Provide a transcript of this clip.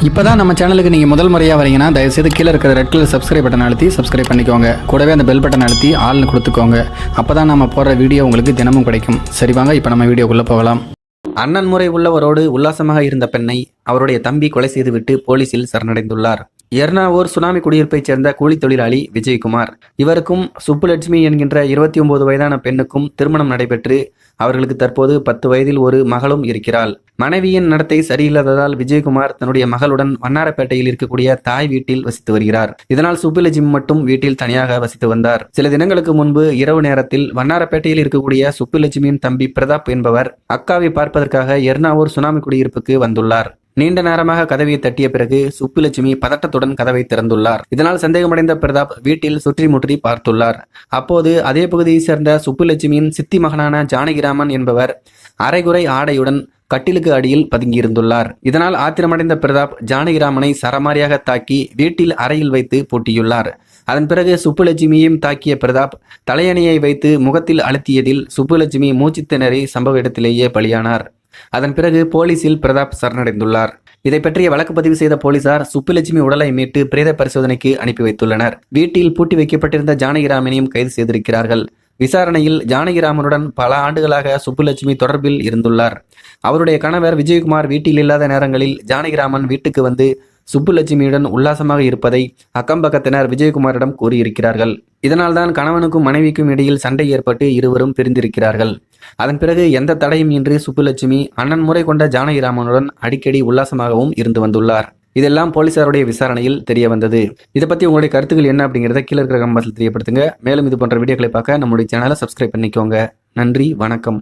இப்போதான் நம்ம சேனலுக்கு நீங்கள் முதல் முறையாக வரீங்கன்னா தயவுசெய்து கீழே இருக்கிற ரெட் கலர் சப்ஸ்கிரைப் பட்டன் அழுத்தி சப்ஸ்கிரைப் பண்ணிக்கோங்க. கூடவே அந்த பெல் பட்டன் அழுத்தி ஆள்னு கொடுத்துக்கோங்க. அப்போ தான் நம்ம போடுற வீடியோ உங்களுக்கு தினமும் கிடைக்கும். சரி வாங்க இப்போ நம்ம வீடியோக்குள்ளே போகலாம். அண்ணன் முறை உள்ளவரோடு உல்லாசமாக இருந்த பெண்ணை அவருடைய தம்பி கொலை செய்துவிட்டு போலீசில் சரணடைந்துள்ளார். எர்ணாவூர் சுனாமி குடியிருப்பைச் சேர்ந்த கூலி தொழிலாளி விஜயகுமார். இவருக்கும் சுப்புலட்சுமி என்கின்ற 29 வயதான பெண்ணுக்கும் திருமணம் நடைபெற்று அவர்களுக்கு தற்போது 10 வயதில் ஒரு மகளும் இருக்கிறாள். மனைவியின் நடத்தை சரியில்லாததால் விஜயகுமார் தன்னுடைய மகளுடன் வண்ணாரப்பேட்டையில் இருக்கக்கூடிய தாய் வீட்டில் வசித்து வருகிறார். இதனால் சுப்புலட்சுமி மட்டும் வீட்டில் தனியாக வசித்து வந்தார். சில தினங்களுக்கு முன்பு இரவு நேரத்தில் வண்ணாரப்பேட்டையில் இருக்கக்கூடிய சுப்புலட்சுமியின் தம்பி பிரதாப் என்பவர் அக்காவை பார்ப்பதற்காக எர்ணாவூர் சுனாமி குடியிருப்புக்கு வந்துள்ளார். நீண்ட நேரமாக கதவை தட்டிய பிறகு சுப்புலட்சுமி பதட்டத்துடன் கதவை திறந்துள்ளார். இதனால் சந்தேகமடைந்த பிரதாப் வீட்டில் சுற்றி முற்றி பார்த்துள்ளார். அப்போது அதே பகுதியை சேர்ந்த சுப்புலட்சுமியின் சித்தி மகனான ஜானகிராமன் என்பவர் அரைகுறை ஆடையுடன் கட்டிலுக்கு அடியில் பதுங்கியிருந்துள்ளார். இதனால் ஆத்திரமடைந்த பிரதாப் ஜானகிராமனை சரமாரியாக தாக்கி வீட்டில் அறையில் வைத்து பூட்டியுள்ளார். அதன் பிறகு சுப்புலட்சுமியையும் தாக்கிய பிரதாப் தலையணையை வைத்து முகத்தில் அழுத்தியதில் சுப்புலட்சுமி மூச்சு திணறி சம்பவ இடத்திலேயே பலியானார். அதன் பிறகு போலீசில் பிரதாப் சரணடைந்துள்ளார். இதை பற்றிய வழக்கு பதிவு செய்த போலீசார் சுப்புலட்சுமி உடலை மீட்டு பிரேத பரிசோதனைக்கு அனுப்பி வைத்துள்ளனர். வீட்டில் பூட்டி வைக்கப்பட்டிருந்த ஜானகிராமனையும் கைது செய்திருக்கிறார்கள். விசாரணையில் ஜானகிராமனுடன் பல ஆண்டுகளாக சுப்புலட்சுமி தொடர்பில் இருந்துள்ளார். அவருடைய கணவர் விஜயகுமார் வீட்டில் இல்லாத நேரங்களில் ஜானகிராமன் வீட்டுக்கு வந்து சுப்புலட்சுமியுடன் உல்லாசமாக இருப்பதை அக்கம்பக்கத்தினர் விஜயகுமாரிடம் கூறியிருக்கிறார்கள். இதனால்தான் கணவனுக்கும் மனைவிக்கும் இடையில் சண்டை ஏற்பட்டு இருவரும் பிரிந்திருக்கிறார்கள். அதன் பிறகு எந்த தடையும் இன்றி சுப்புலட்சுமி அண்ணன் முறை கொண்ட ஜானகிராமனுடன் அடிக்கடி உல்லாசமாகவும் இருந்து வந்துள்ளார். இதெல்லாம் போலீசாருடைய விசாரணையில் தெரிய வந்தது. இதை பற்றி உங்களுடைய கருத்துக்கள் என்ன அப்படிங்கிறத கீழே இருக்கிற கமெண்ட்ஸில் தெரியப்படுத்துங்க. மேலும் இது போன்ற வீடியோக்களை பார்க்க நம்முடைய சேனலை சப்ஸ்கிரைப் பண்ணிக்கோங்க. நன்றி, வணக்கம்.